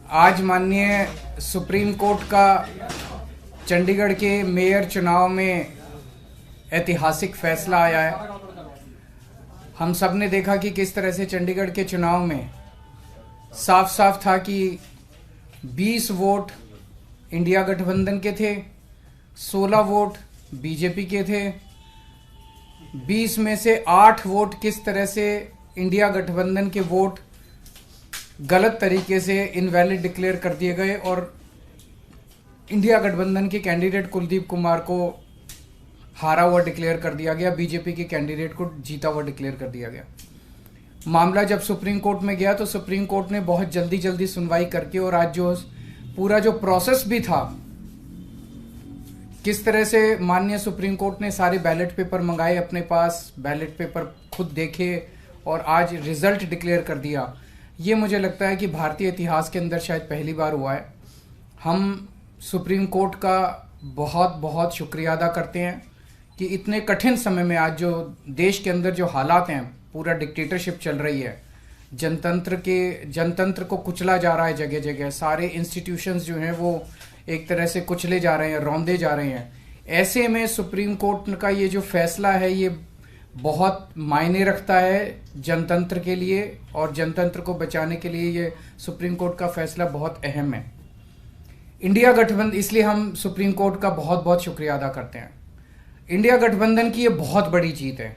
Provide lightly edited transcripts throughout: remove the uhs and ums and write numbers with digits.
आज माननीय supreme court का चंडीगढ़ के मेयर चुनाव में ऐतिहासिक फैसला आया है। हम सब ने देखा कि किस तरह से चंडीगढ़ के चुनाव में साफ साफ था कि 20 वोट इंडिया गठबंधन के थे, 16 वोट बीजेपी के थे। 20 में से 8 वोट किस तरह से इंडिया गठबंधन के वोट गलत तरीके से इनवैलिड डिक्लेयर कर दिए गए और इंडिया गठबंधन के कैंडिडेट कुलदीप कुमार को हारा हुआ डिक्लेयर कर दिया गया, बीजेपी के कैंडिडेट को जीता हुआ डिक्लेयर कर दिया गया। मामला जब सुप्रीम कोर्ट में गया तो सुप्रीम कोर्ट ने बहुत जल्दी सुनवाई करके और आज जो पूरा जो प्रोसेस भी था, किस तरह से माननीय सुप्रीम कोर्ट ने सारे बैलेट पेपर मंगाए अपने पास, बैलेट पेपर खुद देखे और आज रिजल्ट डिक्लेयर कर दिया। ये मुझे लगता है कि भारतीय इतिहास के अंदर शायद पहली बार हुआ है। हम सुप्रीम कोर्ट का बहुत बहुत शुक्रिया अदा करते हैं कि इतने कठिन समय में आज जो देश के अंदर जो हालात हैं, पूरा डिक्टेटरशिप चल रही है, जनतंत्र को कुचला जा रहा है जगह जगह, सारे इंस्टीट्यूशंस जो हैं वो एक तरह से कुचले जा रहे हैं, रौंदे जा रहे हैं। ऐसे में सुप्रीम कोर्ट का ये जो फैसला है ये बहुत मायने रखता है जनतंत्र के लिए और जनतंत्र को बचाने के लिए ये सुप्रीम कोर्ट का फैसला बहुत अहम है। इंडिया गठबंधन, इसलिए हम सुप्रीम कोर्ट का बहुत बहुत शुक्रिया अदा करते हैं। इंडिया गठबंधन की ये बहुत बड़ी जीत है,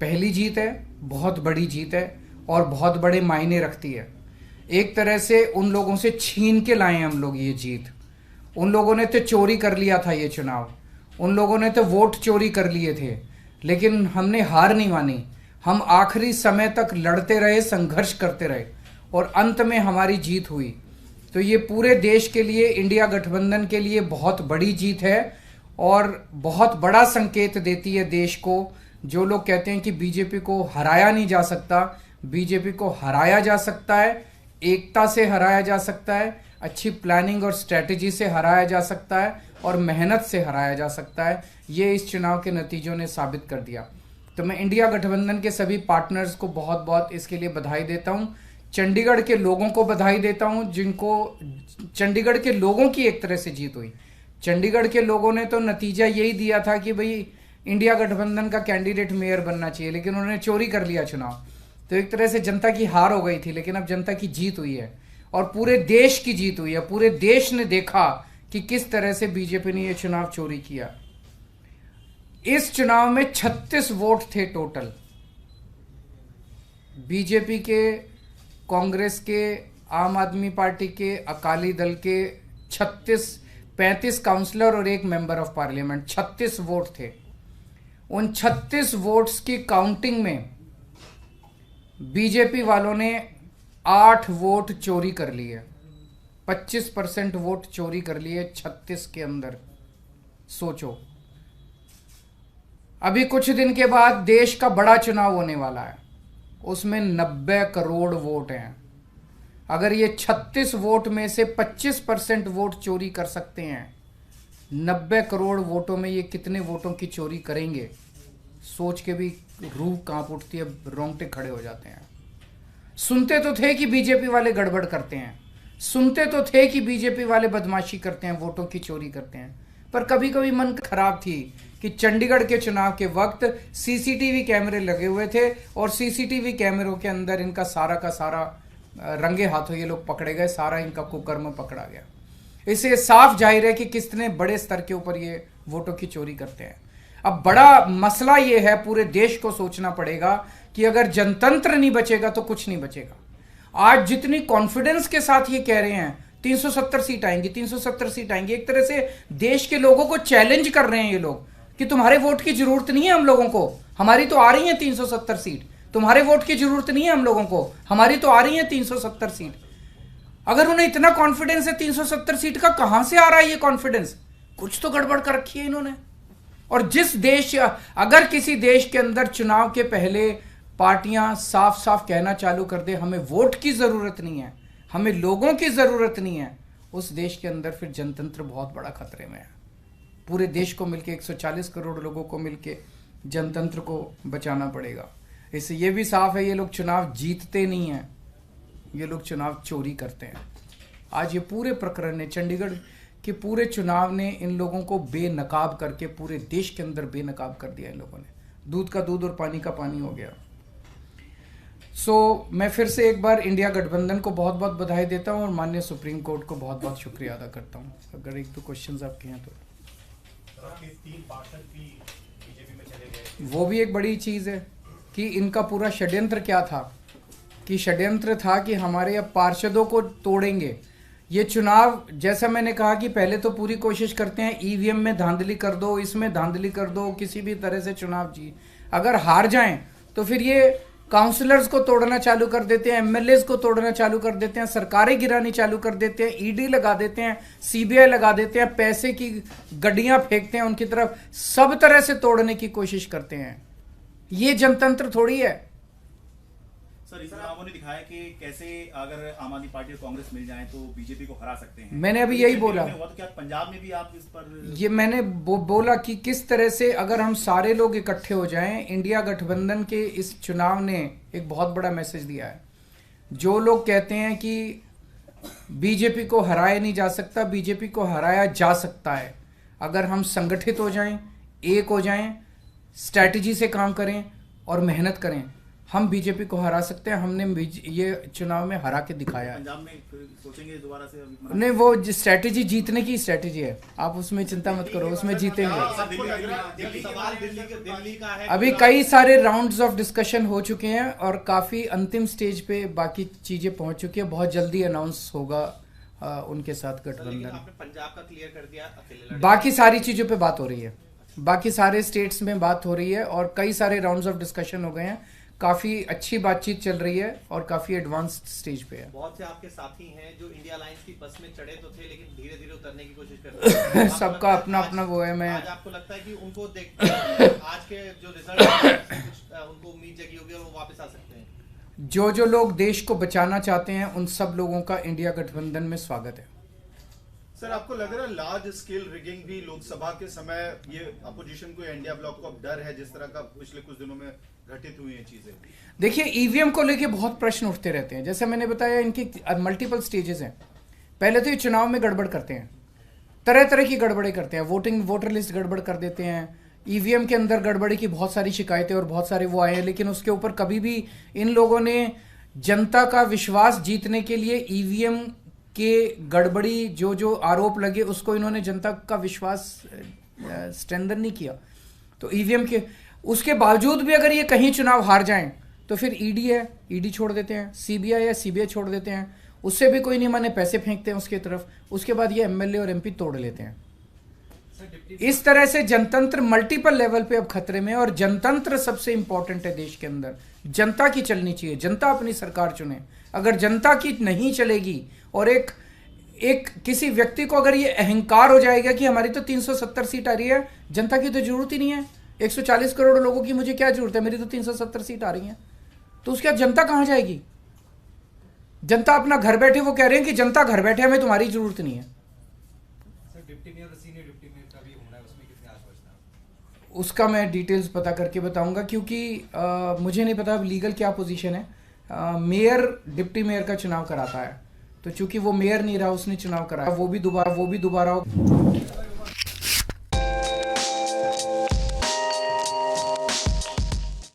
पहली जीत है, बहुत बड़ी जीत है और बहुत बड़े मायने रखती है। एक तरह से उन लोगों से छीन के लाए हम लोग ये जीत। उन लोगों ने तो चोरी कर लिया था ये चुनाव, उन लोगों ने तो वोट चोरी कर लिए थे, लेकिन हमने हार नहीं मानी। हम आखिरी समय तक लड़ते रहे, संघर्ष करते रहे और अंत में हमारी जीत हुई। तो ये पूरे देश के लिए, इंडिया गठबंधन के लिए बहुत बड़ी जीत है और बहुत बड़ा संकेत देती है देश को। जो लोग कहते हैं कि बीजेपी को हराया नहीं जा सकता, बीजेपी को हराया जा सकता है, एकता से हराया जा सकता है, अच्छी प्लानिंग और स्ट्रेटेजी से हराया जा सकता है और मेहनत से हराया जा सकता है। ये इस चुनाव के नतीजों ने साबित कर दिया। तो मैं इंडिया गठबंधन के सभी पार्टनर्स को बहुत बहुत इसके लिए बधाई देता हूं। चंडीगढ़ के लोगों को बधाई देता हूं, जिनको चंडीगढ़ के लोगों की एक तरह से जीत हुई। चंडीगढ़ के लोगों ने तो नतीजा यही दिया था कि भाई इंडिया गठबंधन का कैंडिडेट मेयर बनना चाहिए, लेकिन उन्होंने चोरी कर लिया चुनाव। तो एक तरह से जनता की हार हो गई थी, लेकिन अब जनता की जीत हुई है और पूरे देश की जीत हुई है। पूरे देश ने देखा कि किस तरह से बीजेपी ने यह चुनाव चोरी किया। इस चुनाव में 36 वोट थे टोटल, बीजेपी के, कांग्रेस के, आम आदमी पार्टी के, अकाली दल के 35 काउंसलर और एक मेंबर ऑफ पार्लियामेंट, 36 वोट थे। उन 36 वोट्स की काउंटिंग में बीजेपी वालों ने 8 वोट चोरी कर लिए, 25% वोट चोरी कर लिए 36 के अंदर। सोचो, अभी कुछ दिन के बाद देश का बड़ा चुनाव होने वाला है, उसमें 90 करोड़ वोट हैं। अगर ये 36 वोट में से 25% वोट चोरी कर सकते हैं, 90 करोड़ वोटों में ये कितने वोटों की चोरी करेंगे, सोच के भी रूह कांप उठती है, रोंगटे खड़े हो जाते हैं। सुनते तो थे कि बीजेपी वाले गड़बड़ करते हैं, सुनते तो थे कि बीजेपी वाले बदमाशी करते हैं, वोटों की चोरी करते हैं, पर कभी कभी मन खराब थी कि चंडीगढ़ के चुनाव के वक्त सीसीटीवी कैमरे लगे हुए थे और सीसीटीवी कैमरों के अंदर इनका सारा का सारा रंगे हाथों ये लोग पकड़े गए, सारा इनका कुकर्म पकड़ा गया। इससे साफ जाहिर है कि कितने बड़े स्तर के ऊपर ये वोटों की चोरी करते हैं। अब बड़ा मसला ये है, पूरे देश को सोचना पड़ेगा कि अगर जनतंत्र नहीं बचेगा तो कुछ नहीं बचेगा। आज जितनी कॉन्फिडेंस के साथ ये कह रहे हैं 370 सीट आएंगी, 370 सीट आएंगी, एक तरह से देश के लोगों को चैलेंज कर रहे हैं ये लोग कि तुम्हारे वोट की जरूरत नहीं है हम लोगों को, हमारी तो आ रही है 370 सीट। तुम्हारे वोट की जरूरत नहीं है हम लोगों को, हमारी तो आ रही है 370 सीट। अगर उन्हें इतना कॉन्फिडेंस है 370 सीट का, कहां से आ रहा है ये कॉन्फिडेंस? कुछ तो गड़बड़ कर रखी है इन्होंने। और जिस देश, अगर किसी देश के अंदर चुनाव के पहले पार्टियां साफ साफ कहना चालू कर दे हमें वोट की जरूरत नहीं है, हमें लोगों की जरूरत नहीं है, उस देश के अंदर फिर जनतंत्र बहुत बड़ा खतरे में है। पूरे देश को मिलके, 140 करोड़ लोगों को मिलके जनतंत्र को बचाना पड़ेगा। इससे ये भी साफ है ये लोग चुनाव जीतते नहीं हैं, ये लोग चुनाव चोरी करते हैं। आज ये पूरे प्रकरण ने, चंडीगढ़ के पूरे चुनाव ने इन लोगों को बेनकाब करके पूरे देश के अंदर बेनकाब कर दिया इन लोगों ने। दूध का दूध और पानी का पानी हो गया। मैं फिर से एक बार इंडिया गठबंधन को बहुत बहुत बधाई देता हूं और माननीय सुप्रीम कोर्ट को बहुत बहुत शुक्रिया अदा करता हूं। अगर एक दो क्वेश्चंस आपके हैं तो। 3 पार्षद भी बीजेपी में चले गए, वो भी एक बड़ी चीज है कि इनका पूरा षड्यंत्र क्या था, कि षड्यंत्र था कि हमारे अब पार्षदों को तोड़ेंगे। ये चुनाव, जैसा मैंने कहा कि पहले तो पूरी कोशिश करते हैं ईवीएम में धांधली कर दो, इसमें धांधली कर दो, किसी भी तरह से चुनाव जी, अगर हार जाएं तो फिर ये काउंसलर्स को तोड़ना चालू कर देते हैं, एमएलएस को तोड़ना चालू कर देते हैं, सरकारें गिरानी चालू कर देते हैं, ईडी लगा देते हैं, सीबीआई लगा देते हैं, पैसे की गड्डियां फेंकते हैं उनकी तरफ, सब तरह से तोड़ने की कोशिश करते हैं। ये जनतंत्र थोड़ी है। सर इस चुनावों ने दिखाया कि कैसे अगर आम आदमी पार्टी और कांग्रेस मिल जाए तो बीजेपी को हरा सकते हैं। मैंने अभी यही बोला, हुआ तो क्या पंजाब में भी आप इस पर ये मैंने बोला कि किस तरह से अगर हम सारे लोग इकट्ठे हो जाएं, इंडिया गठबंधन के इस चुनाव ने एक बहुत बड़ा मैसेज दिया है। जो लोग कहते हैं कि बीजेपी को हराया नहीं जा सकता, बीजेपी को हराया जा सकता है अगर हम संगठित हो जाएं, एक हो जाएं, स्ट्रैटेजी से काम करें और मेहनत करें, हम बीजेपी को हरा सकते हैं। हमने ये चुनाव में हरा के दिखाया है। पंजाब में सोचेंगे दोबारा से? नहीं, वो स्ट्रैटेजी जीतने की स्ट्रैटेजी है, आप उसमें चिंता मत करो, उसमें जीतेंगे। अभी कई सारे राउंड्स ऑफ डिस्कशन हो चुके हैं और काफी अंतिम स्टेज पे बाकी चीजें पहुंच चुकी है। बहुत जल्दी अनाउंस होगा उनके साथ गठबंधन। आपने पंजाब का क्लियर कर दिया, अकेले बाकी सारी चीजों पे बात हो रही है, बाकी सारे स्टेट्स में बात हो रही है और कई सारे राउंड्स ऑफ डिस्कशन हो गए हैं। काफी अच्छी बातचीत चल रही है और काफी एडवांस्ड स्टेज पे है। बहुत से आपके साथी हैं जो इंडिया अलायंस की बस में चढ़े तो थे लेकिन धीरे धीरे उतरने की कोशिश कर रहे हैं। सबका अपना अपना वो है। मैं आज आपको लगता है कि उनको देख आज के जो रिजल्ट उनको उम्मीद जगी होगी और वो वापस आ सकते हैं? जो लोग देश को बचाना चाहते हैं उन सब लोगों का इंडिया गठबंधन में स्वागत है। सर आपको लग रहा है लार्ज स्केल रिगिंग भी लोकसभा के समय ये अपोजिशन को, इंडिया ब्लॉक को अब डर है, जिस तरह का पिछले कुछ दिनों में घटित हुई है चीजें? देखिए, ईवीएम को लेके बहुत प्रश्न उठते रहते हैं। जैसे मैंने बताया, इनकी मल्टीपल स्टेजेस हैं। पहले तो ये चुनाव में गड़बड़ करते हैं, तरह तरह की गड़बड़े करते हैं, वोटर लिस्ट गड़बड़ कर देते हैं, ईवीएम के अंदर गड़बड़ी की बहुत सारी शिकायतें और बहुत सारे वो आए हैं, लेकिन उसके ऊपर कभी भी इन लोगों ने जनता का विश्वास जीतने के लिए ईवीएम के गड़बड़ी जो आरोप लगे उसको इन्होंने जनता का विश्वास स्ट्रेंथन नहीं किया। तो ईवीएम के उसके बावजूद भी अगर ये कहीं चुनाव हार जाएं तो फिर ईडी है, ईडी छोड़ देते हैं, सीबीआई है, सीबीआई छोड़ देते हैं, उससे भी कोई नहीं माने, पैसे फेंकते हैं उसके तरफ, उसके बाद ये एमएलए और एमपी तोड़ लेते हैं। इस तरह से जनतंत्र मल्टीपल लेवल पे अब खतरे में है और जनतंत्र सबसे इंपॉर्टेंट है देश के अंदर। जनता की चलनी चाहिए, जनता अपनी सरकार चुने। अगर जनता की नहीं चलेगी और एक किसी व्यक्ति को अगर ये अहंकार हो जाएगा कि हमारी तो 370 सीट आ रही है, जनता की तो जरूरत ही नहीं है, 140 करोड़ लोगों की मुझे क्या जरूरत है, मेरी तो 370 सीट आ रही है, तो उसके बाद जनता कहां जाएगी? जनता अपना घर बैठे, वो कह रहे हैं कि जनता घर बैठे, हमें तुम्हारी जरूरत नहीं है। उसका मैं डिटेल्स पता करके बताऊंगा, क्योंकि मुझे नहीं पता लीगल क्या पोजीशन है। मेयर डिप्टी मेयर का चुनाव कराता है, तो चूंकि वो मेयर नहीं रहा, उसने चुनाव कराया, वो भी दोबारा